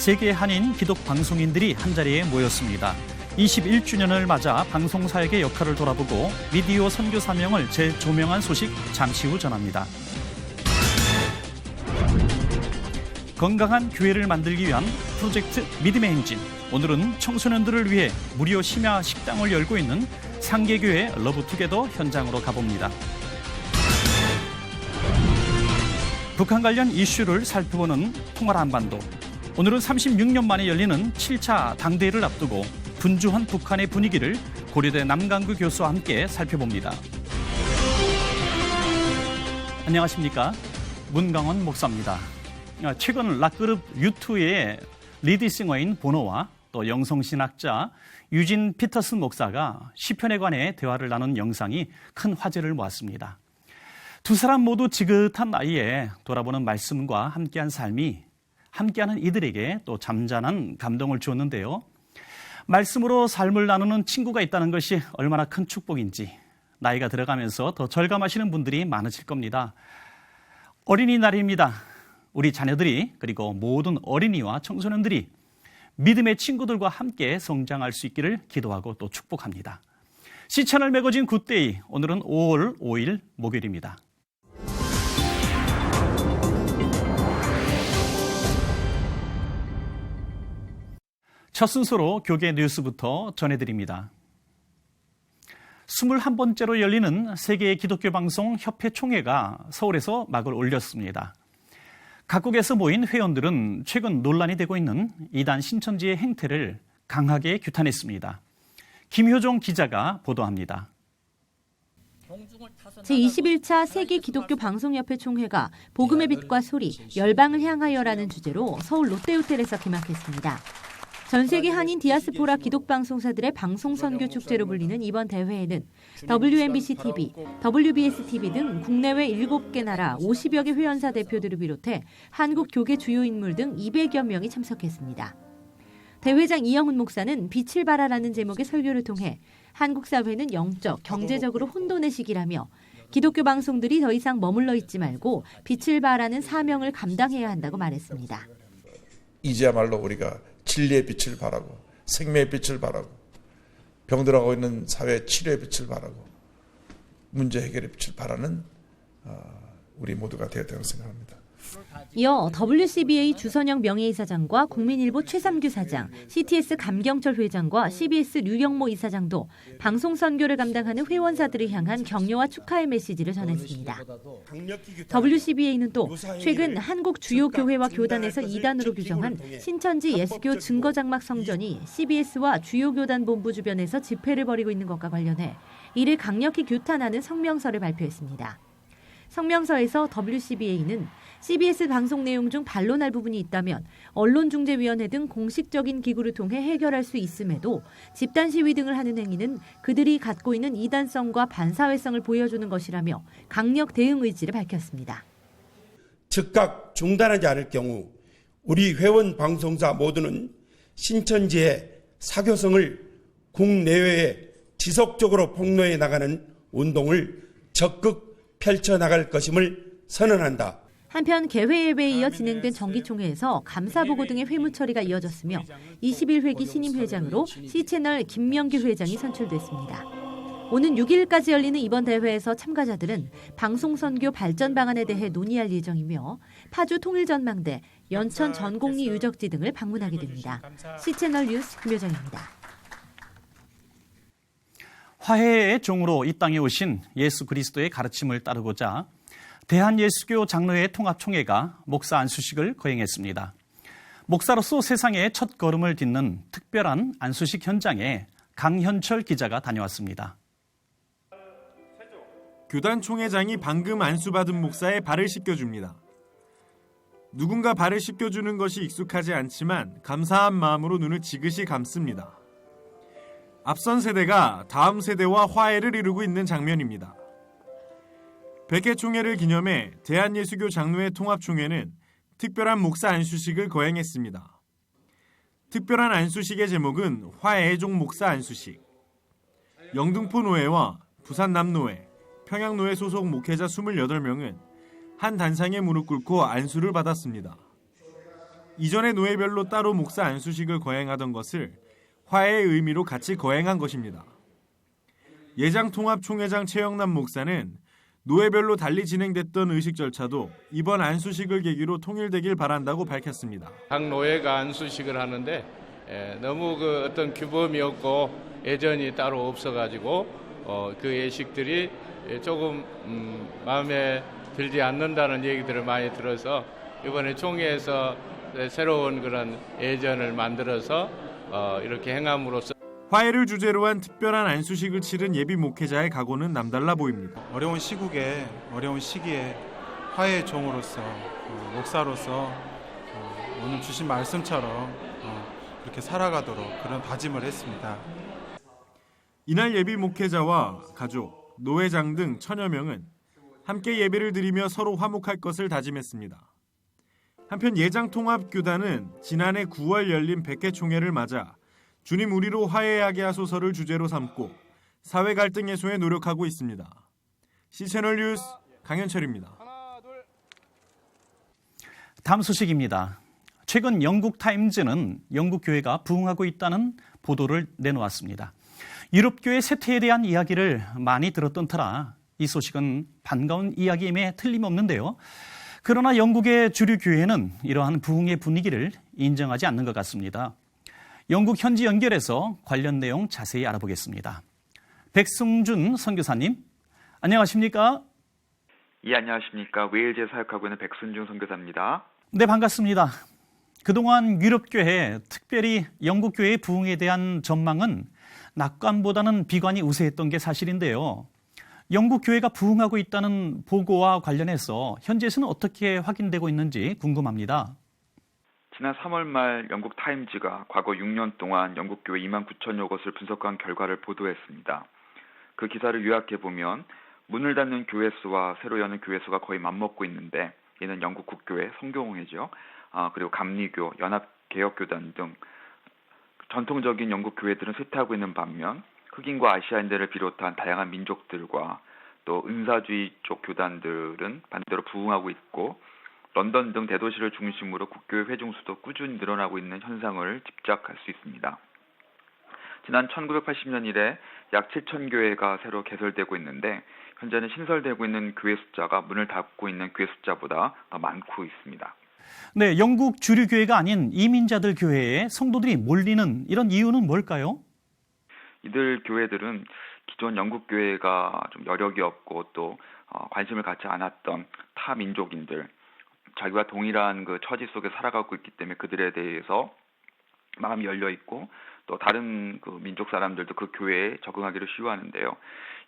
세계 한인 기독 방송인들이 한자리에 모였습니다. 21주년을 맞아 방송사역의 역할을 돌아보고 미디어 선교 사명을 재조명한 소식 잠시 후 전합니다. 건강한 교회를 만들기 위한 프로젝트 믿음의 행진. 오늘은 청소년들을 위해 무료 심야 식당을 열고 있는 상계교회 러브투게더 현장으로 가봅니다. 북한 관련 이슈를 살펴보는 통할 한반도. 오늘은 36년 만에 열리는 7차 당대회를 앞두고 분주한 북한의 분위기를 고려대 남강구 교수와 함께 살펴봅니다. 안녕하십니까? 문강원 목사입니다. 최근 락그룹 U2의 리드싱어인 보노와 또 영성신학자 유진 피터슨 목사가 시편에 관해 대화를 나눈 영상이 큰 화제를 모았습니다. 두 사람 모두 지긋한 나이에 돌아보는 말씀과 함께한 삶이 함께하는 이들에게 또 잠잠한 감동을 주었는데요. 말씀으로 삶을 나누는 친구가 있다는 것이 얼마나 큰 축복인지 나이가 들어가면서 더 절감하시는 분들이 많으실 겁니다. 어린이날입니다. 우리 자녀들이 그리고 모든 어린이와 청소년들이 믿음의 친구들과 함께 성장할 수 있기를 기도하고 또 축복합니다. 시천을 메꿔진 굿데이, 오늘은 5월 5일 목요일입니다. 첫 순서로 교계 뉴스부터 전해드립니다. 21번째로 열리는 세계 기독교 방송 협회 총회가 서울에서 막을 올렸습니다. 각국에서 모인 회원들은 최근 논란이 되고 있는 이단 신천지의 행태를 강하게 규탄했습니다. 김효정 기자가 보도합니다. 제21차 세계 기독교 방송협회 총회가 복음의 빛과 소리, 열방을 향하여라는 주제로 서울 롯데호텔에서 개막했습니다. 전 세계 한인 디아스포라 기독방송사들의 방송선교 축제로 불리는 이번 대회에는 WMBC-TV, WBS-TV 등 국내외 7개 나라 50여 개 회원사 대표들을 비롯해 한국 교계 주요 인물 등 200여 명이 참석했습니다. 대회장 이영훈 목사는 빛을 발하라는 제목의 설교를 통해 한국 사회는 영적, 경제적으로 혼돈의 시기라며 기독교 방송들이 더 이상 머물러 있지 말고 빛을 발하는 사명을 감당해야 한다고 말했습니다. 이제야말로 우리가 진리의 빛을 바라고 생명의 빛을 바라고 병들어가고 있는 사회의 치료의 빛을 바라고 문제 해결의 빛을 바라는 우리 모두가 되어야 된다고 생각합니다. 이어 WCBA 주선영 명예이사장과 국민일보 최삼규 사장, CTS 감경철 회장과 CBS 류영모 이사장도 방송 선교를 감당하는 회원사들을 향한 격려와 축하의 메시지를 전했습니다. WCBA는 또 최근 한국 주요 교회와 교단에서 이단으로 규정한 신천지 예수교 증거장막 성전이 CBS와 주요 교단 본부 주변에서 집회를 벌이고 있는 것과 관련해 이를 강력히 규탄하는 성명서를 발표했습니다. 성명서에서 WCBA는 CBS 방송 내용 중 반론할 부분이 있다면 언론중재위원회 등 공식적인 기구를 통해 해결할 수 있음에도 집단 시위 등을 하는 행위는 그들이 갖고 있는 이단성과 반사회성을 보여주는 것이라며 강력 대응 의지를 밝혔습니다. 즉각 중단하지 않을 경우 우리 회원 방송사 모두는 신천지의 사교성을 국내외에 지속적으로 폭로해 나가는 운동을 적극 펼쳐나갈 것임을 선언한다. 한편 개회 예배에 이어 진행된 정기총회에서 감사보고 등의 회무 처리가 이어졌으며 21회기 신임 회장으로 C채널 김명규 회장이 선출됐습니다. 오는 6일까지 열리는 이번 대회에서 참가자들은 방송선교 발전 방안에 대해 논의할 예정이며 파주 통일전망대, 연천 전곡리 유적지 등을 방문하게 됩니다. C채널 뉴스 김효정입니다. 화해의 종으로 이 땅에 오신 예수 그리스도의 가르침을 따르고자 대한예수교 장로회 통합총회가 목사 안수식을 거행했습니다. 목사로서 세상의 첫 걸음을 딛는 특별한 안수식 현장에 강현철 기자가 다녀왔습니다. 교단 총회장이 방금 안수받은 목사의 발을 씻겨줍니다. 누군가 발을 씻겨주는 것이 익숙하지 않지만 감사한 마음으로 눈을 지그시 감습니다. 앞선 세대가 다음 세대와 화해를 이루고 있는 장면입니다. 100회 총회를 기념해 대한예수교 장로회 통합총회는 특별한 목사 안수식을 거행했습니다. 특별한 안수식의 제목은 화해의 종 목사 안수식. 영등포 노회와 부산 남노회, 평양노회 소속 목회자 28명은 한 단상에 무릎 꿇고 안수를 받았습니다. 이전에 노예별로 따로 목사 안수식을 거행하던 것을 화해의 의미로 같이 거행한 것입니다. 예장통합총회장 최영남 목사는 노예별로 달리 진행됐던 의식 절차도 이번 안수식을 계기로 통일되길 바란다고 밝혔습니다. 각 노예가 안수식을 하는데 너무 그 어떤 규범이 없고 예전이 따로 없어가지고 그 예식들이 조금 마음에 들지 않는다는 얘기들을 많이 들어서 이번에 총회에서 새로운 그런 예전을 만들어서 이렇게 행함으로써 화해를 주제로 한 특별한 안수식을 치른 예비 목회자의 각오는 남달라 보입니다. 어려운 시국에 어려운 시기에 화해의 종으로서 목사로서 오늘 주신 말씀처럼 그렇게 살아가도록 그런 다짐을 했습니다. 이날 예비 목회자와 가족, 노회장 등 천여 명은 함께 예배를 드리며 서로 화목할 것을 다짐했습니다. 한편 예장통합교단은 지난해 9월 열린 100회 총회를 맞아 주님 우리로 화해하게 하소서를 주제로 삼고 사회 갈등 해소에 노력하고 있습니다. C채널 뉴스 강현철입니다. 다음 소식입니다. 최근 영국 타임즈는 영국 교회가 부흥하고 있다는 보도를 내놓았습니다. 유럽 교회 쇠퇴에 대한 이야기를 많이 들었던 터라 이 소식은 반가운 이야기임에 틀림없는데요. 그러나 영국의 주류 교회는 이러한 부흥의 분위기를 인정하지 않는 것 같습니다. 영국 현지 연결해서 관련 내용 자세히 알아보겠습니다. 백승준 선교사님, 안녕하십니까? 예, 안녕하십니까. 웨일즈에 사역하고 있는 백순중 선교사입니다. 네, 반갑습니다. 그동안 유럽 교회, 특별히 영국 교회의 부흥에 대한 전망은 낙관보다는 비관이 우세했던 게 사실인데요. 영국 교회가 부흥하고 있다는 보고와 관련해서 현지에서는 어떻게 확인되고 있는지 궁금합니다. 지난 3월 말 영국 타임즈가 과거 6년 동안 영국 교회 2만 9천여 곳을 분석한 결과를 보도했습니다. 그 기사를 요약해보면 문을 닫는 교회 수와 새로 여는 교회 수가 거의 맞먹고 있는데 이는 영국 국교회, 성교공회죠. 그리고 감리교, 연합개혁교단 등 전통적인 영국 교회들은 쇠퇴하고 있는 반면 흑인과 아시아인들을 비롯한 다양한 민족들과 또 은사주의 쪽 교단들은 반대로 부흥하고 있고 런던 등 대도시를 중심으로 국교회 회중수도 꾸준히 늘어나고 있는 현상을 짐작할 수 있습니다. 지난 1980년 이래 약 7천 교회가 새로 개설되고 있는데 현재는 신설되고 있는 교회 숫자가 문을 닫고 있는 교회 숫자보다 더 많고 있습니다. 네, 영국 주류 교회가 아닌 이민자들 교회에 성도들이 몰리는 이런 이유는 뭘까요? 이들 교회들은 기존 영국 교회가 좀 여력이 없고 또 관심을 갖지 않았던 타 민족인들, 자기와 동일한 그 처지 속에 살아가고 있기 때문에 그들에 대해서 마음이 열려 있고 또 다른 그 민족 사람들도 그 교회에 적응하기를 쉬워하는데요.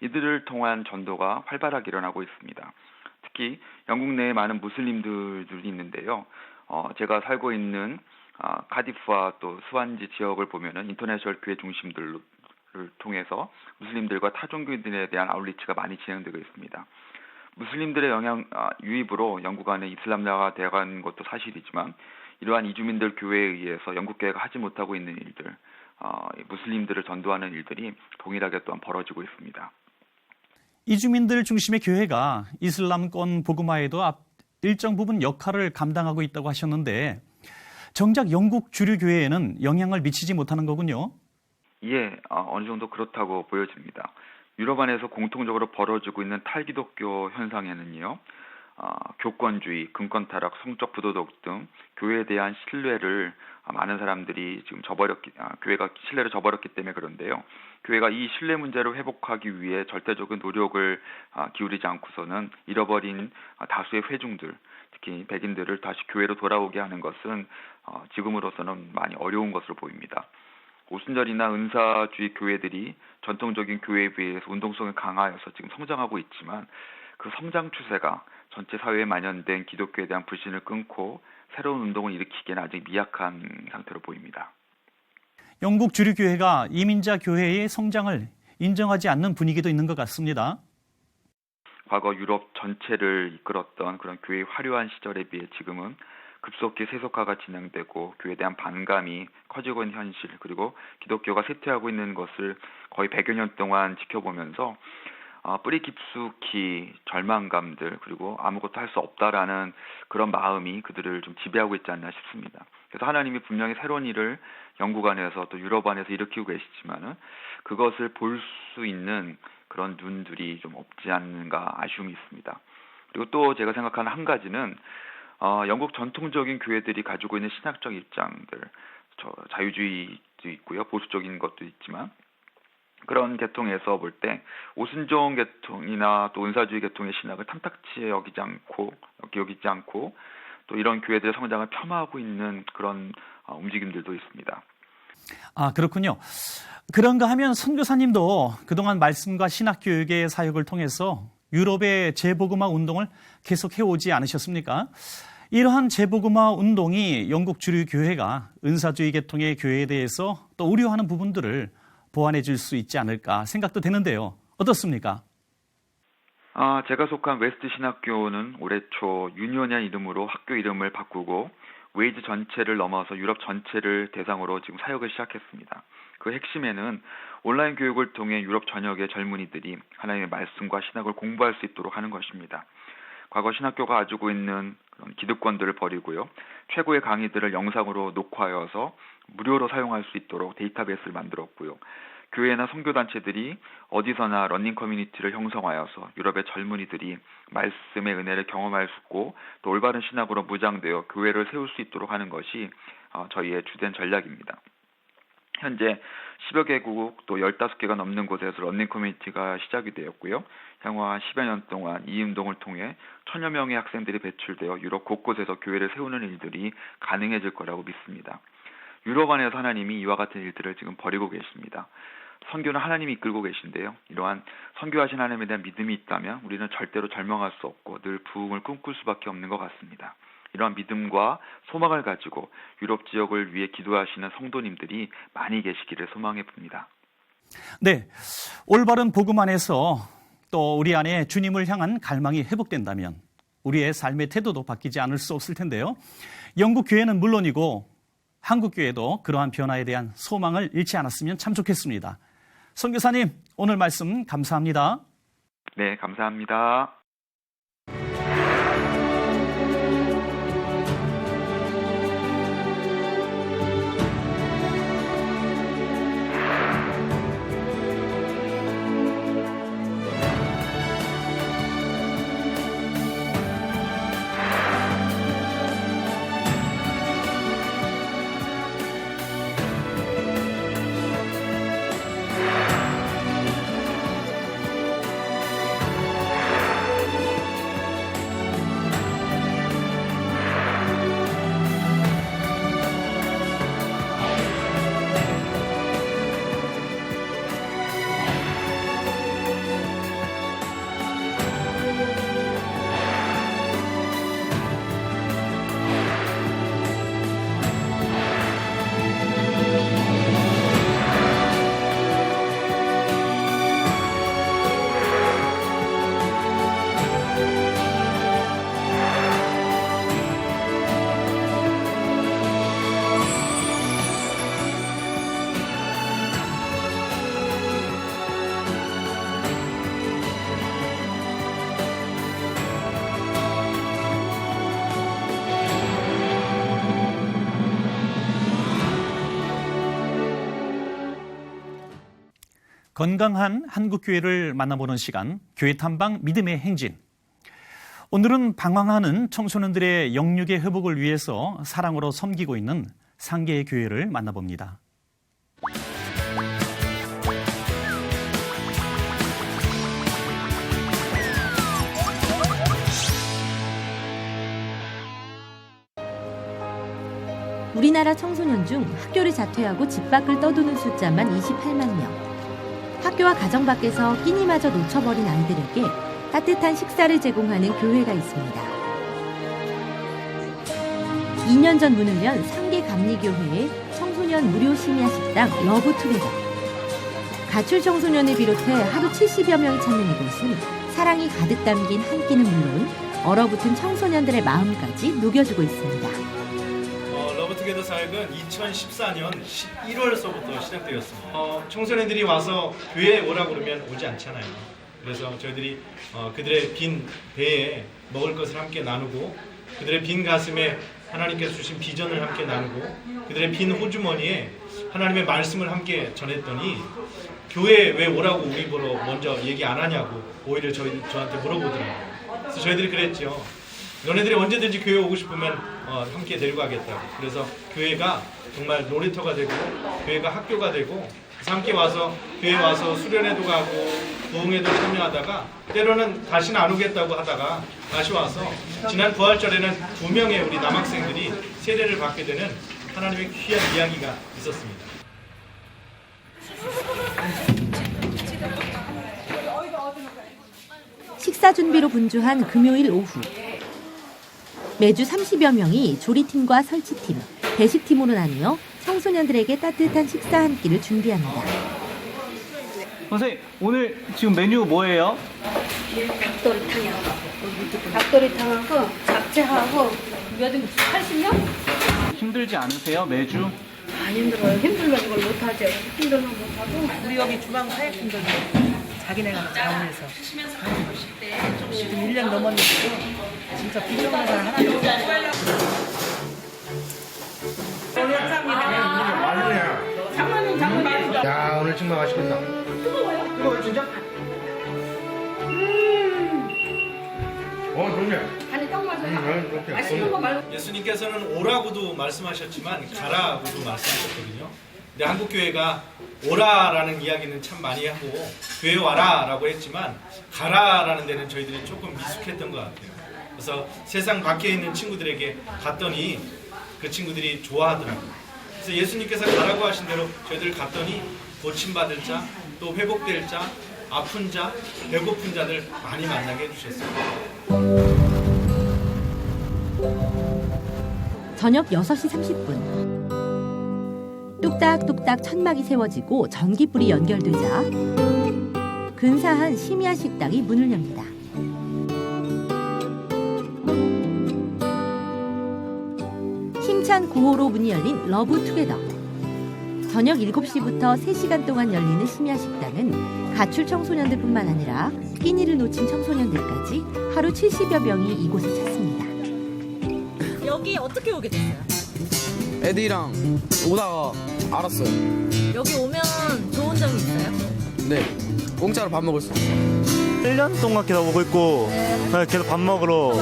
이들을 통한 전도가 활발하게 일어나고 있습니다. 특히 영국 내에 많은 무슬림들이 있는데요. 제가 살고 있는 카디프와 또 스완지 지역을 보면은 인터내셔널 교회 중심들을 통해서 무슬림들과 타종교인들에 대한 아웃리치가 많이 진행되고 있습니다. 무슬림들의 유입으로 영국 안에 이슬람화가 되어간 것도 사실이지만 이러한 이주민들 교회에 의해서 영국 교회가 하지 못하고 있는 일들, 무슬림들을 전도하는 일들이 동일하게 또한 벌어지고 있습니다. 이주민들 중심의 교회가 이슬람권 복음화에도 일정 부분 역할을 감당하고 있다고 하셨는데 정작 영국 주류 교회에는 영향을 미치지 못하는 거군요. 예, 어느 정도 그렇다고 보여집니다. 유럽 안에서 공통적으로 벌어지고 있는 탈기독교 현상에는요, 교권주의, 금권 타락, 성적 부도덕 등 교회에 대한 신뢰를 많은 사람들이 지금 교회가 신뢰를 저버렸기 때문에 그런데요. 교회가 이 신뢰 문제를 회복하기 위해 절대적인 노력을 기울이지 않고서는 잃어버린 다수의 회중들, 특히 백인들을 다시 교회로 돌아오게 하는 것은 지금으로서는 많이 어려운 것으로 보입니다. 오순절이나 은사주의 교회들이 전통적인 교회에 비해서 운동성이 강하여서 지금 성장하고 있지만 그 성장 추세가 전체 사회에 만연된 기독교에 대한 불신을 끊고 새로운 운동을 일으키기에는 아직 미약한 상태로 보입니다. 영국 주류 교회가 이민자 교회의 성장을 인정하지 않는 분위기도 있는 것 같습니다. 과거 유럽 전체를 이끌었던 그런 교회의 화려한 시절에 비해 지금은 급속히 세속화가 진행되고 교회에 대한 반감이 커지고 있는 현실, 그리고 기독교가 쇠퇴하고 있는 것을 거의 100여 년 동안 지켜보면서 뿌리 깊숙이 절망감들, 그리고 아무것도 할 수 없다라는 그런 마음이 그들을 좀 지배하고 있지 않나 싶습니다. 그래서 하나님이 분명히 새로운 일을 영국 안에서 또 유럽 안에서 일으키고 계시지만은 그것을 볼 수 있는 그런 눈들이 좀 없지 않는가 아쉬움이 있습니다. 그리고 또 제가 생각하는 한 가지는 영국 전통적인 교회들이 가지고 있는 신학적 입장들, 자유주의도 있고요, 보수적인 것도 있지만 그런 계통에서 볼 때 오순종 계통이나 또 은사주의 계통의 신학을 탐탁치 여기지 않고 또 이런 교회들의 성장을 폄하하고 있는 그런 움직임들도 있습니다. 아, 그렇군요. 그런가 하면 선교사님도 그동안 말씀과 신학교육의 사역을 통해서 유럽의 재복음화 운동을 계속해오지 않으셨습니까? 이러한 재복음화 운동이 영국 주류 교회가 은사주의 계통의 교회에 대해서 또 우려하는 부분들을 보완해 줄 수 있지 않을까 생각도 되는데요. 어떻습니까? 제가 속한 웨스트 신학교는 올해 초 유니온이라는 이름으로 학교 이름을 바꾸고 웨이즈 전체를 넘어서 유럽 전체를 대상으로 지금 사역을 시작했습니다. 그 핵심에는 온라인 교육을 통해 유럽 전역의 젊은이들이 하나님의 말씀과 신학을 공부할 수 있도록 하는 것입니다. 과거 신학교가 가지고 있는 그런 기득권들을 버리고요. 최고의 강의들을 영상으로 녹화하여서 무료로 사용할 수 있도록 데이터베이스를 만들었고요. 교회나 선교단체들이 어디서나 러닝 커뮤니티를 형성하여서 유럽의 젊은이들이 말씀의 은혜를 경험할 수 있고 또 올바른 신학으로 무장되어 교회를 세울 수 있도록 하는 것이 저희의 주된 전략입니다. 현재 10여 개국 또 15개가 넘는 곳에서 러닝 커뮤니티가 시작이 되었고요. 향후 10여 년 동안 이 운동을 통해 1000여 명의 학생들이 배출되어 유럽 곳곳에서 교회를 세우는 일들이 가능해질 거라고 믿습니다. 유럽 안에서 하나님이 이와 같은 일들을 지금 벌이고 계십니다. 선교는 하나님이 이끌고 계신데요. 이러한 선교하신 하나님에 대한 믿음이 있다면 우리는 절대로 절망할 수 없고 늘 부흥을 꿈꿀 수밖에 없는 것 같습니다. 이러한 믿음과 소망을 가지고 유럽 지역을 위해 기도하시는 성도님들이 많이 계시기를 소망해 봅니다. 네, 올바른 복음 안에서 또 우리 안에 주님을 향한 갈망이 회복된다면 우리의 삶의 태도도 바뀌지 않을 수 없을 텐데요. 영국 교회는 물론이고 한국 교회도 그러한 변화에 대한 소망을 잃지 않았으면 참 좋겠습니다. 선교사님, 오늘 말씀 감사합니다. 네, 감사합니다. 건강한 한국교회를 만나보는 시간, 교회 탐방 믿음의 행진. 오늘은 방황하는 청소년들의 영육의 회복을 위해서 사랑으로 섬기고 있는 상계의 교회를 만나봅니다. 우리나라 청소년 중 학교를 자퇴하고 집 밖을 떠도는 숫자만 28만 명. 학교와 가정 밖에서 끼니마저 놓쳐버린 아이들에게 따뜻한 식사를 제공하는 교회가 있습니다. 2년 전 문을 연 상계감리교회의 청소년 무료 심야 식당 러브투게더. 가출 청소년을 비롯해 하루 70여 명이 찾는 이곳은 사랑이 가득 담긴 한 끼는 물론 얼어붙은 청소년들의 마음까지 녹여주고 있습니다. 러브투게더 사역은 2014년 11월서부터 시작되었습니다. 청소년들이 와서 교회에 오라고 그러면 오지 않잖아요. 그래서 저희들이 그들의 빈 배에 먹을 것을 함께 나누고 그들의 빈 가슴에 하나님께서 주신 비전을 함께 나누고 그들의 빈 호주머니에 하나님의 말씀을 함께 전했더니 교회에 왜 오라고 우리 보러 먼저 얘기 안 하냐고 오히려 저한테 물어보더라고요. 그래서 저희들이 그랬죠. 너네들이 언제든지 교회 오고 싶으면 함께 데리고 가겠다고. 그래서 교회가 정말 놀이터가 되고 교회가 학교가 되고 함께 와서 교회 와서 수련회도 가고 부흥회도 참여하다가 때로는 다시는 안 오겠다고 하다가 다시 와서 지난 부활절에는 2명의 우리 남학생들이 세례를 받게 되는 하나님의 귀한 이야기가 있었습니다. 식사 준비로 분주한 금요일 오후. 매주 30여 명이 조리팀과 설치팀, 배식팀으로 나뉘어 청소년들에게 따뜻한 식사 한 끼를 준비합니다. 선생님, 오늘 지금 메뉴 뭐예요? 닭도리탕이요. 닭도리탕하고 잡채하고 몇 80명? 힘들지 않으세요, 매주? 안 힘들어요. 힘들면 이걸 못하죠. 힘들면 못하고. 우리 여기 주방 사역팀들도 자기네가 자원해서 1년 넘었는데도 진짜 비정한 사람 하나도 없어요. 야, 오늘 정말 맛있겠다. 뜨거워요, 진짜? 좋네. 간이 딱 맞아요. 맛있는 거 말고. 예수님께서는 오라고도 말씀하셨지만 가라고도 말씀하셨거든요. 근데 한국 교회가 오라라는 이야기는 참 많이 하고 교회 와라라고 했지만 가라라는 데는 저희들이 조금 미숙했던 것 같아요. 그래서 세상 밖에 있는 친구들에게 갔더니 그 친구들이 좋아하더라고요. 그래서 예수님께서 가라고 하신 대로 저희들 갔더니 고침받을 자, 또 회복될 자, 아픈 자, 배고픈 자들 많이 만나게 해주셨어요. 저녁 6시 30분. 뚝딱뚝딱 천막이 세워지고 전기불이 연결되자 근사한 심야 식당이 문을 엽니다. 힘찬 구호로 문이 열린 러브투게더. 저녁 7시부터 3시간 동안 열리는 심야 식당은 가출 청소년들뿐만 아니라 끼니를 놓친 청소년들까지 하루 70여 명이 이곳을 찾습니다. 여기 어떻게 오게 됐어요? 애들이랑 오다가 알았어요. 여기 오면 좋은 점이 있어요? 네, 공짜로 밥 먹을 수 있어요. 1년 동안 계속 오고 있고 계속 밥 먹으러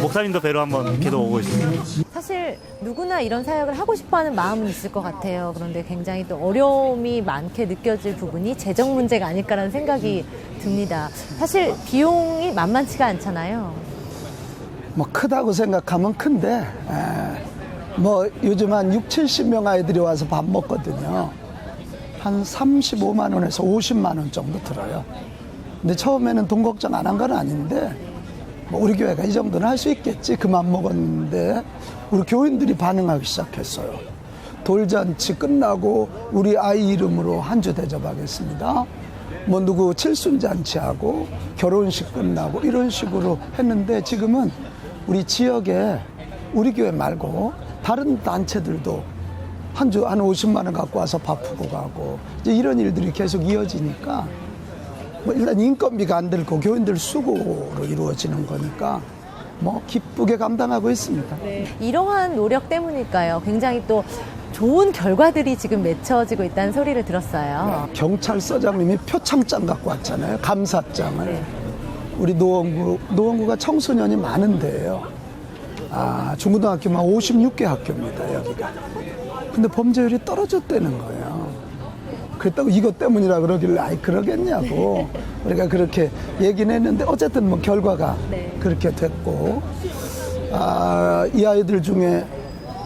목사님도 뵈러 한번 계속 오고 있습니다. 사실 누구나 이런 사역을 하고 싶어하는 마음은 있을 것 같아요. 그런데 굉장히 또 어려움이 많게 느껴질 부분이 재정 문제가 아닐까라는 생각이 듭니다. 사실 비용이 만만치가 않잖아요. 뭐 크다고 생각하면 큰데 뭐 요즘 한 6, 70명 아이들이 와서 밥 먹거든요. 한 35만 원에서 50만 원 정도 들어요. 근데 처음에는 돈 걱정 안 한 건 아닌데 뭐 우리 교회가 이 정도는 할 수 있겠지 그만 먹었는데 우리 교인들이 반응하기 시작했어요. 돌잔치 끝나고 우리 아이 이름으로 한 주 대접하겠습니다. 뭐 누구 칠순잔치하고 결혼식 끝나고 이런 식으로 했는데 지금은 우리 지역에 우리 교회 말고 다른 단체들도 한 주 한 50만 원 갖고 와서 바쁘고 가고 이제 이런 일들이 계속 이어지니까 뭐 일단 인건비가 안 들고 교인들 수고로 이루어지는 거니까 뭐 기쁘게 감당하고 있습니다. 네. 이러한 노력 때문일까요? 굉장히 또 좋은 결과들이 지금 맺혀지고 있다는 소리를 들었어요. 경찰서장님이 표창장 갖고 왔잖아요. 감사장을. 네. 우리 노원구가 청소년이 많은 데예요. 중고등학교만 56개 학교입니다, 여기가. 근데 범죄율이 떨어졌다는 거예요. 그랬다고 이것 때문이라 그러길래 그러겠냐고 우리가 그렇게 얘기는 했는데 어쨌든 뭐 결과가 네. 그렇게 됐고 이 아이들 중에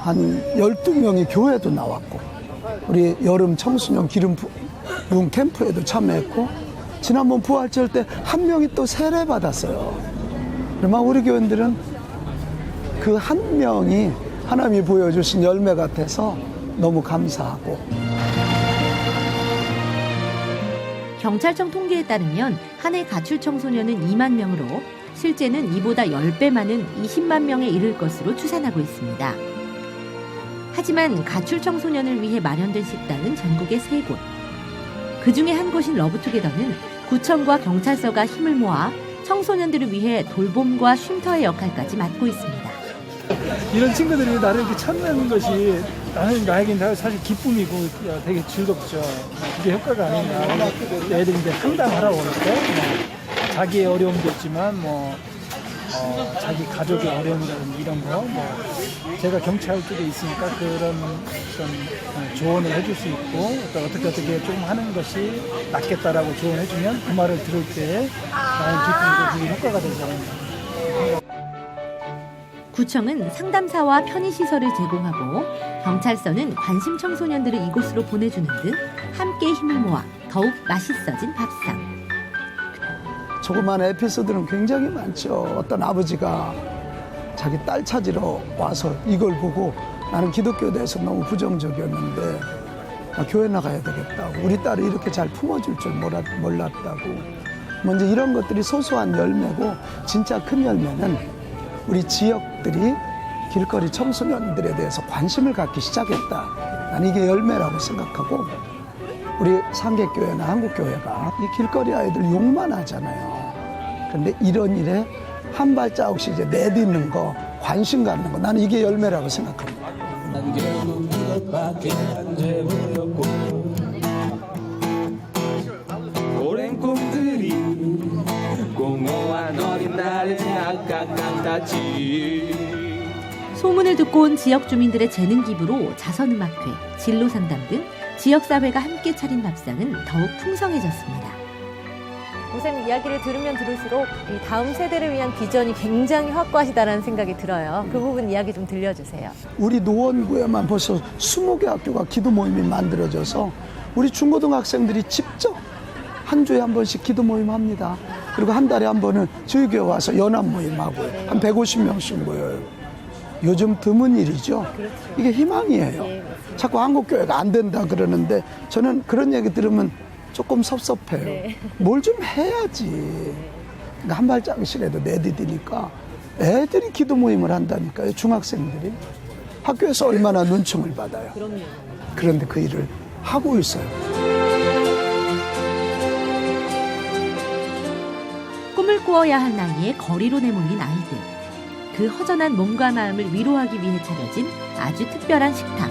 한 12명이 교회도 나왔고 우리 여름 청소년 기름 부흥 캠프에도 참여했고 지난번 부활절 때 한 명이 또 세례 받았어요. 그러면 우리 교인들은 그 한 명이 하나님이 보여주신 열매 같아서 너무 감사하고. 경찰청 통계에 따르면 한 해 가출 청소년은 2만 명으로 실제는 이보다 10배 많은 20만 명에 이를 것으로 추산하고 있습니다. 하지만 가출 청소년을 위해 마련된 식당은 전국에 3곳. 그중에 한 곳인 러브투게더는 구청과 경찰서가 힘을 모아 청소년들을 위해 돌봄과 쉼터의 역할까지 맡고 있습니다. 이런 친구들이 나를 이렇게 찾는 것이 나에게는 사실 기쁨이고 되게 즐겁죠. 그게 효과가 아니냐. 애들이 이제 상담하러 올 때 자기의 어려움도 있지만 자기 가족의 어려움이라든지 이런 거 제가 경찰 쪽에 있으니까 그런 어떤 조언을 해줄 수 있고 어떻게 좀 하는 것이 낫겠다라고 조언해주면 그 말을 들을 때 나는 기쁨이고 그게 효과가 되지 않나. 구청은 상담사와 편의시설을 제공하고 경찰서는 관심 청소년들을 이곳으로 보내주는 등 함께 힘을 모아 더욱 맛있어진 밥상. 조그만 에피소드는 굉장히 많죠. 어떤 아버지가 자기 딸 찾으러 와서 이걸 보고 나는 기독교에 대해서 너무 부정적이었는데 교회 나가야 되겠다. 우리 딸을 이렇게 잘 품어줄 줄 몰랐다고. 먼저 이런 것들이 소소한 열매고 진짜 큰 열매는 우리 지역들이 길거리 청소년들에 대해서 관심을 갖기 시작했다. 나는 이게 열매라고 생각하고 우리 상계교회나 한국교회가 이 길거리 아이들 욕만 하잖아요. 그런데 이런 일에 한 발자국씩 이제 내딛는 거, 관심 갖는 거, 나는 이게 열매라고 생각합니다. 난 결국 이것밖에 안 돼버렸고 오랜 꿈들이 공허한 어린 날의 착각 같았지. 소문을 듣고 온 지역 주민들의 재능 기부로 자선음악회, 진로상담 등 지역사회가 함께 차린 밥상은 더욱 풍성해졌습니다. 선생님 이야기를 들으면 들을수록 이 다음 세대를 위한 비전이 굉장히 확고하시다는 생각이 들어요. 그 부분 이야기 좀 들려주세요. 우리 노원구에만 벌써 20개 학교가 기도 모임이 만들어져서 우리 중고등학생들이 직접 한 주에 한 번씩 기도 모임 합니다. 그리고 한 달에 한 번은 저희 교회 와서 연합 모임하고요. 한 150명씩 모여요. 요즘 드문 일이죠. 이게 희망이에요. 자꾸 한국교회가 안 된다 그러는데 저는 그런 얘기 들으면 조금 섭섭해요. 뭘 좀 해야지. 그러니까 한 발짝씩이라도 내디디니까 애들이 기도 모임을 한다니까요. 중학생들이. 학교에서 얼마나 눈총을 받아요. 그런데 그 일을 하고 있어요. 꿈을 꾸어야 할 나이에 거리로 내몰린 아이들. 그 허전한 몸과 마음을 위로하기 위해 차려진 아주 특별한 식탁.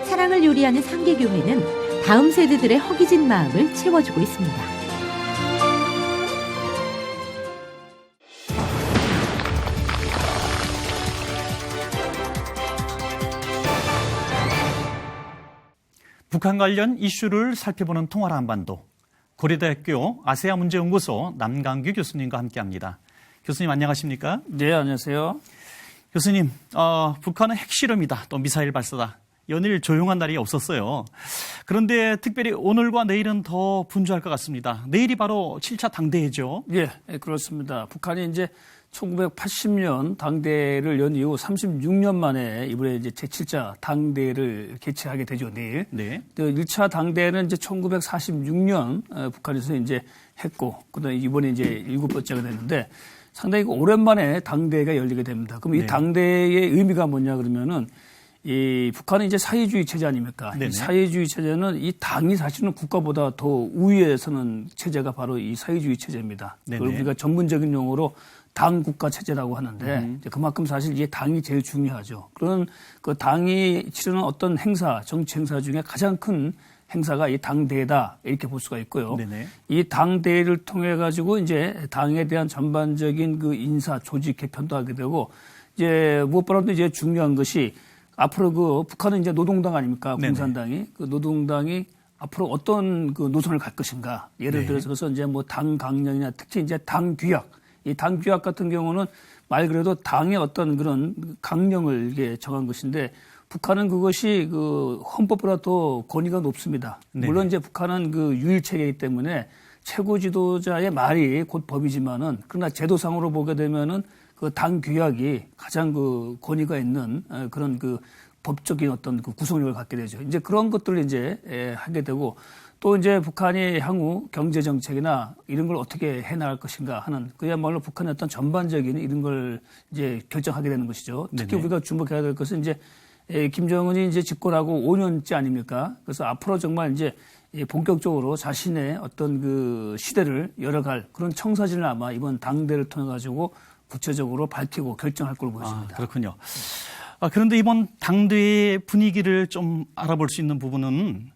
사랑을 요리하는 상계교회는 다음 세대들의 허기진 마음을 채워주고 있습니다. 북한 관련 이슈를 살펴보는 통화라 한반도. 고려대학교 아세아문제연구소 남강규 교수님과 함께합니다. 교수님 안녕하십니까? 네, 안녕하세요. 교수님, 북한은 핵실험이다, 또 미사일 발사다. 연일 조용한 날이 없었어요. 그런데 특별히 오늘과 내일은 더 분주할 것 같습니다. 내일이 바로 7차 당대회죠? 예, 그렇습니다. 북한이 이제 1980년 당대를 연 이후 36년 만에 이번에 이제 제7차 당대를 개최하게 되죠, 내일. 네. 1차 당대는 이제 1946년 북한에서 이제 했고, 그다음에 이번에 이제 7번째가 됐는데 상당히 오랜만에 당대가 열리게 됩니다. 그럼 이 당대의 의미가 뭐냐 그러면은 이 북한은 이제 사회주의 체제 아닙니까? 이 사회주의 체제는 이 당이 사실은 국가보다 더 우위에 서는 체제가 바로 이 사회주의 체제입니다. 그걸 우리가 전문적인 용어로 당 국가 체제라고 하는데 이제 그만큼 사실 이게 당이 제일 중요하죠. 그런 그 당이 치르는 어떤 행사, 정치 행사 중에 가장 큰 행사가 이 당대회다 이렇게 볼 수가 있고요. 이 당대회를 통해 가지고 이제 당에 대한 전반적인 그 인사 조직 개편도 하게 되고 이제 무엇보다도 이제 중요한 것이 앞으로 그 북한은 이제 노동당 아닙니까? 공산당이. 그 노동당이 앞으로 어떤 그 노선을 갈 것인가. 예를 들어서 이제 뭐 당 강령이나 특히 이제 당 규약. 이 당 규약 같은 경우는 말 그래도 당의 어떤 그런 강령을 이게 정한 것인데 북한은 그것이 그 헌법보다 더 권위가 높습니다. 물론 이제 북한은 그 유일체계이기 때문에 최고 지도자의 말이 곧 법이지만은 그러나 제도상으로 보게 되면은 그 당 규약이 가장 그 권위가 있는 그런 그 법적인 어떤 그 구성력을 갖게 되죠. 이제 그런 것들을 이제 하게 되고 또 이제 북한이 향후 경제 정책이나 이런 걸 어떻게 해 나갈 것인가 하는 그야말로 북한의 어떤 전반적인 이런 걸 이제 결정하게 되는 것이죠. 특히 우리가 주목해야 될 것은 이제 김정은이 이제 집권하고 5년째 아닙니까? 그래서 앞으로 정말 이제 본격적으로 자신의 어떤 그 시대를 열어갈 그런 청사진을 아마 이번 당대를 통해 가지고 구체적으로 밝히고 결정할 걸로 보여집니다. 그렇군요. 그런데 이번 당대의 분위기를 좀 알아볼 수 있는 부분은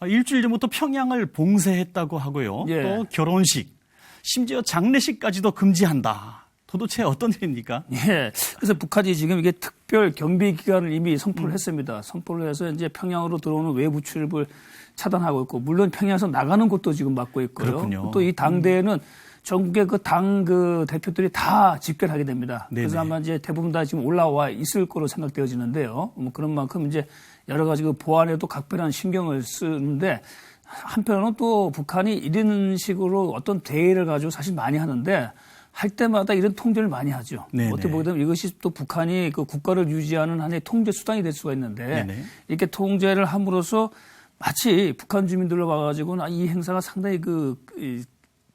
일주일 전부터 평양을 봉쇄했다고 하고요. 예. 또 결혼식, 심지어 장례식까지도 금지한다. 도대체 어떤 일입니까? 예. 그래서 북한이 지금 이게 특별 경비 기간을 이미 선포를 했습니다. 선포를 해서 이제 평양으로 들어오는 외부 출입을 차단하고 있고, 물론 평양에서 나가는 곳도 지금 막고 있고요. 그렇군요. 또 이 당대에는 전국의 그 당 그 대표들이 다 집결하게 됩니다. 네네. 그래서 아마 이제 대부분 다 지금 올라와 있을 거로 생각되어지는데요. 뭐 그런 만큼 이제 여러 가지 그 보안에도 각별한 신경을 쓰는데, 한편으로는 또 북한이 이런 식으로 어떤 대회를 가지고 사실 많이 하는데, 할 때마다 이런 통제를 많이 하죠. 네네. 어떻게 보게 되면 이것이 또 북한이 그 국가를 유지하는 하나의 통제 수단이 될 수가 있는데, 네네. 이렇게 통제를 함으로써 마치 북한 주민들로 봐가지고는 이 행사가 상당히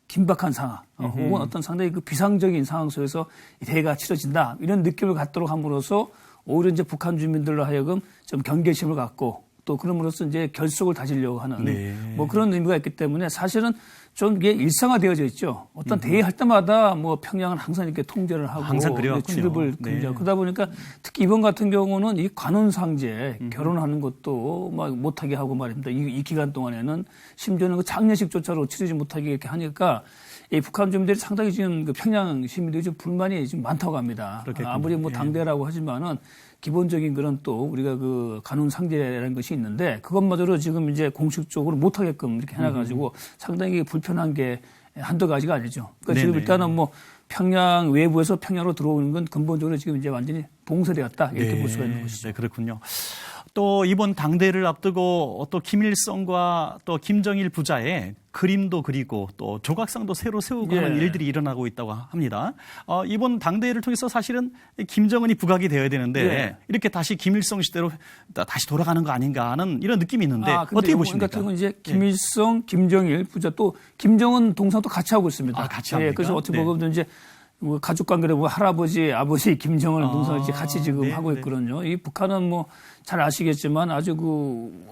긴박한 상황, 혹은 어떤 상당히 비상적인 상황 속에서 이 대회가 치러진다, 이런 느낌을 갖도록 함으로써 오히려 이제 북한 주민들로 하여금 좀 경계심을 갖고, 또 그럼으로써 이제 결속을 다지려고 하는 네. 뭐 그런 의미가 있기 때문에, 사실은 좀 이게 일상화되어져 있죠. 어떤 대회 할 때마다 뭐 평양은 항상 이렇게 통제를 하고 항상 그래왔군요. 출입을 금지하고, 네. 그러다 보니까 특히 이번 같은 경우는 이 관혼상제 결혼하는 것도 막 못하게 하고 말입니다. 이 기간 동안에는 심지어는 그 장례식조차도 치르지 못하게 이렇게 하니까, 이 북한 주민들이 상당히 지금 그 평양 시민들이 좀 불만이 좀 많다고 합니다. 그렇겠군요. 아무리 뭐 예. 당대라고 하지만은 기본적인 그런 또 우리가 그 관혼상제라는 것이 있는데, 그것마저도 지금 이제 공식적으로 못하게끔 이렇게 해놔가지고 상당히 불편한 게 한두 가지가 아니죠. 그러니까 지금 네네. 일단은 뭐 평양 외부에서 평양으로 들어오는 건 근본적으로 지금 이제 완전히 봉쇄되었다, 이렇게 볼 수가 있는 것이죠. 네, 그렇군요. 또 이번 당대를 앞두고 또 김일성과 또 김정일 부자의 그림도 그리고 또 조각상도 새로 세우고 하는 예. 일들이 일어나고 있다고 합니다. 이번 당대회를 통해서 사실은 김정은이 부각이 되어야 되는데 예. 이렇게 다시 김일성 시대로 다시 돌아가는 거 아닌가 하는 이런 느낌이 있는데 근데 어떻게 이번 보십니까? 같은 경우는 이제 김일성, 김정일 부자, 또 김정은 동상도 같이 하고 있습니다. 같이 합니까? 그래서 어떻게 네. 보면 이제 뭐 가족 관계로 뭐 할아버지, 아버지 김정은 동상을 이제 같이 지금 네, 하고 네. 있거든요. 이 북한은 뭐 잘 아시겠지만 아주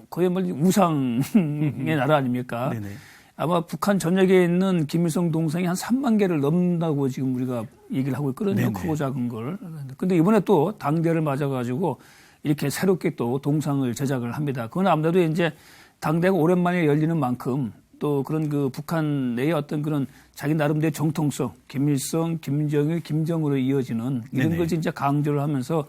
거의말로 우상의 나라 아닙니까? 네네. 아마 북한 전역에 있는 김일성 동상이 한 3만 개를 넘는다고 지금 우리가 얘기를 하고 있거든요. 네네. 크고 작은 걸. 근데 이번에 또 당대를 맞아가지고 이렇게 새롭게 또 동상을 제작을 합니다. 그건 아무래도 이제 당대가 오랜만에 열리는 만큼, 또 그런 그 북한 내의 어떤 그런 자기 나름대로의 정통성, 김일성, 김정일, 김정으로 이어지는 이런 네네. 걸 진짜 강조를 하면서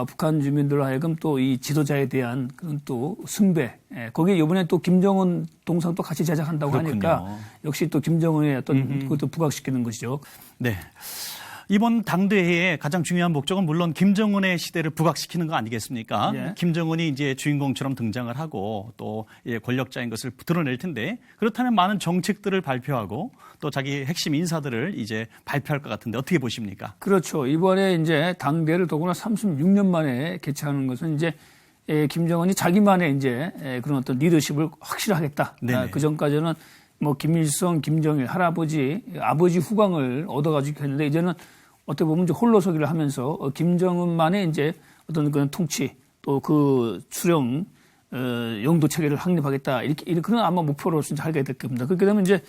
북한 주민들로 하여금 또 이 지도자에 대한 그런 또 숭배, 거기에 이번에 또 김정은 동상도 같이 제작한다고 그렇군요. 하니까 역시 또 김정은의 어떤 그것도 부각시키는 것이죠. 네. 이번 당대회의 가장 중요한 목적은 물론 김정은의 시대를 부각시키는 거 아니겠습니까? 예. 김정은이 이제 주인공처럼 등장을 하고 또 권력자인 것을 드러낼 텐데, 그렇다면 많은 정책들을 발표하고 또 자기 핵심 인사들을 이제 발표할 것 같은데 어떻게 보십니까? 그렇죠. 이번에 이제 당대를 더구나 36년 만에 개최하는 것은 이제 김정은이 자기만의 이제 그런 어떤 리더십을 확실히 하겠다. 네네. 그 전까지는 뭐 김일성, 김정일, 할아버지, 아버지 후광을 얻어가지고 했는데, 이제는 어떻게 보면 이제 홀로서기를 하면서 김정은만의 이제 어떤 그런 통치, 또 그 수령 영도 체계를 확립하겠다, 이렇게 그런 아마 목표로서 이제 하게 될 겁니다. 그렇게 되면 이제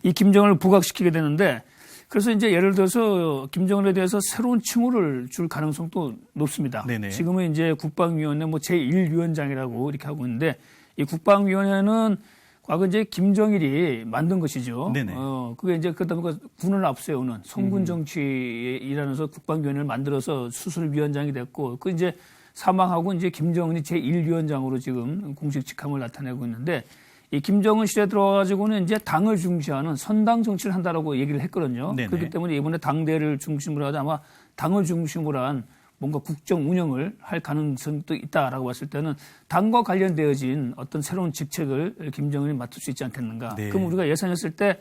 이 김정은을 부각시키게 되는데, 그래서 이제 예를 들어서 김정은에 대해서 새로운 칭호를 줄 가능성도 높습니다. 네네. 지금은 이제 국방위원회 뭐 제1위원장이라고 이렇게 하고 있는데, 이 국방위원회는 과거 이제 김정일이 만든 것이죠. 네네. 그게 이제 그러다 보니까 군을 앞세우는 성군 정치라면서 국방위원회를 만들어서 수술위원장이 됐고, 그 이제 사망하고 이제 김정은이 제1위원장으로 지금 공식 직함을 나타내고 있는데, 이 김정은 시대에 들어와가지고는 이제 당을 중시하는 선당 정치를 한다라고 얘기를 했거든요. 네네. 그렇기 때문에 이번에 당대를 중심으로 하자 아마 당을 중심으로 한 뭔가 국정 운영을 할 가능성도 있다라고 봤을 때는 당과 관련되어진 어떤 새로운 직책을 김정은이 맡을 수 있지 않겠는가. 네. 그럼 우리가 예상했을 때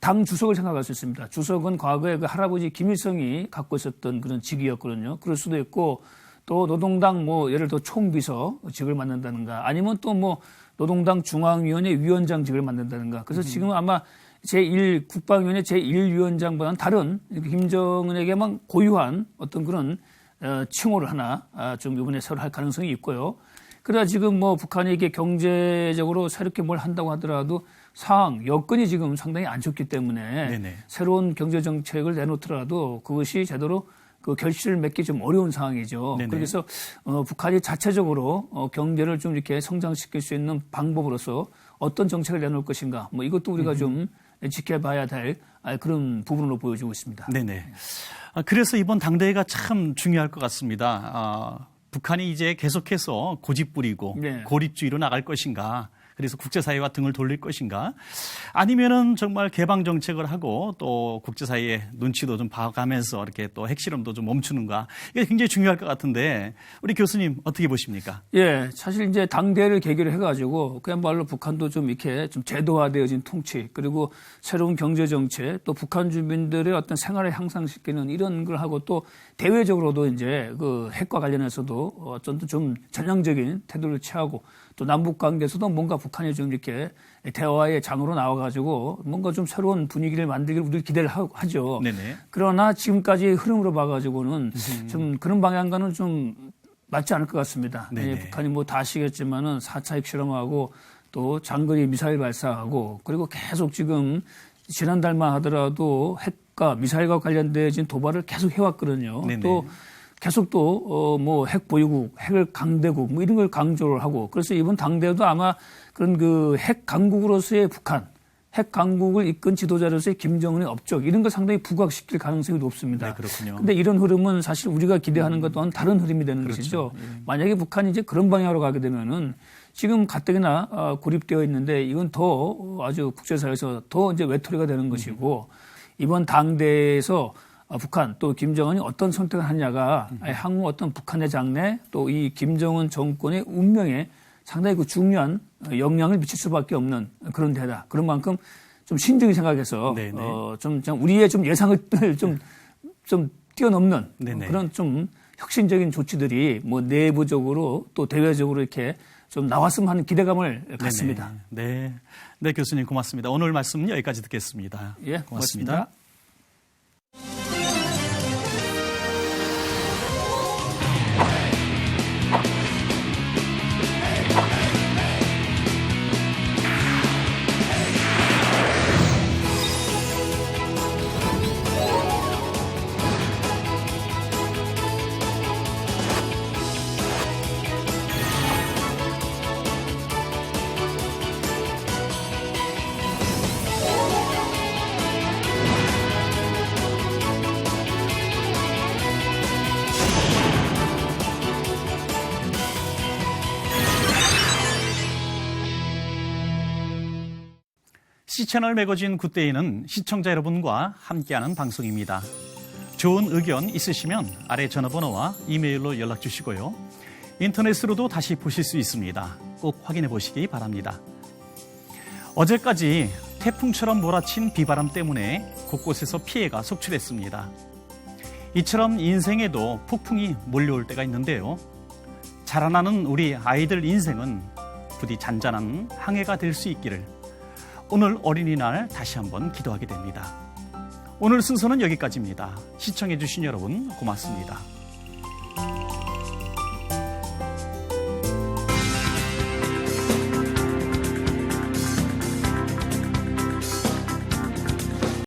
당 주석을 생각할 수 있습니다. 주석은 과거에 그 할아버지 김일성이 갖고 있었던 그런 직위였거든요. 그럴 수도 있고, 또 노동당 뭐 예를 들어 총비서직을 맡는다든가, 아니면 또 뭐 노동당 중앙위원회 위원장직을 맡는다든가. 그래서 지금은 아마 국방위원회 제1위원장보다는 다른 김정은에게만 고유한 어떤 그런 칭호를 하나 좀 이번에 새로 할 가능성이 있고요. 그러나 지금 뭐 북한이 이게 경제적으로 새롭게 뭘 한다고 하더라도 상황, 여건이 지금 상당히 안 좋기 때문에 네네. 새로운 경제 정책을 내놓더라도 그것이 제대로 그 결실을 맺기 좀 어려운 상황이죠. 네네. 그래서 북한이 자체적으로 경제를 좀 이렇게 성장시킬 수 있는 방법으로서 어떤 정책을 내놓을 것인가, 뭐 이것도 우리가 좀 지켜봐야 될 그런 부분으로 보여지고 있습니다. 네네. 그래서 이번 당대회가 참 중요할 것 같습니다. 북한이 이제 계속해서 고집 부리고 네. 고립주의로 나갈 것인가, 그래서 국제사회와 등을 돌릴 것인가, 아니면은 정말 개방 정책을 하고 또 국제사회의 눈치도 좀 봐가면서 이렇게 또 핵실험도 좀 멈추는가, 이게 굉장히 중요할 것 같은데 우리 교수님 어떻게 보십니까? 예, 사실 이제 당대회를 계기로 해가지고 그야말로 북한도 좀 이렇게 좀 제도화되어진 통치, 그리고 새로운 경제 정책, 또 북한 주민들의 어떤 생활을 향상시키는 이런 걸 하고, 또 대외적으로도 이제 그 핵과 관련해서도 어떤 좀 전향적인 태도를 취하고, 또 남북 관계에서도 뭔가 북한이 좀 이렇게 대화의 장으로 나와가지고 뭔가 좀 새로운 분위기를 만들기를 우리 기대를 하죠. 네네. 그러나 지금까지 흐름으로 봐가지고는 좀 그런 방향과는 좀 맞지 않을 것 같습니다. 예, 북한이 뭐 다 아시겠지만은 4차 핵실험하고 또 장거리 미사일 발사하고, 그리고 계속 지금 지난달만 하더라도 핵과 미사일과 관련된 도발을 계속 해왔거든요. 네네. 또 계속 또 뭐 핵 보유국, 핵을 강대국 뭐 이런 걸 강조를 하고, 그래서 이번 당대도 아마 그런 그 핵 강국으로서의 북한, 핵 강국을 이끈 지도자로서의 김정은의 업적, 이런 걸 상당히 부각시킬 가능성이 높습니다. 네, 그렇군요. 근데 이런 흐름은 사실 우리가 기대하는 것 또한 다른 흐름이 되는 그렇죠. 것이죠. 예. 만약에 북한이 이제 그런 방향으로 가게 되면은 지금 가뜩이나 고립되어 있는데 이건 더 아주 국제사회에서 더 이제 외톨이가 되는 것이고, 이번 당대에서 북한 또 김정은이 어떤 선택을 하냐가 향후 어떤 북한의 장래, 또 이 김정은 정권의 운명에 상당히 그 중요한 영향을 미칠 수밖에 없는 그런 데다. 그런 만큼 좀 신중히 생각해서 좀 우리의 좀 예상을 좀 뛰어넘는 네네. 그런 좀 혁신적인 조치들이 뭐 내부적으로 또 대외적으로 이렇게 좀 나왔으면 하는 기대감을 갖습니다. 네, 네 교수님 고맙습니다. 오늘 말씀은 여기까지 듣겠습니다. 예, 고맙습니다. C채널 매거진 굿데이는 시청자 여러분과 함께하는 방송입니다. 좋은 의견 있으시면 아래 전화번호와 이메일로 연락 주시고요. 인터넷으로도 다시 보실 수 있습니다. 꼭 확인해 보시기 바랍니다. 어제까지 태풍처럼 몰아친 비바람 때문에 곳곳에서 피해가 속출했습니다. 이처럼 인생에도 폭풍이 몰려올 때가 있는데요. 자라나는 우리 아이들 인생은 부디 잔잔한 항해가 될 수 있기를 오늘 어린이날 다시 한번 기도하게 됩니다. 오늘 순서는 여기까지입니다. 시청해 주신 여러분 고맙습니다.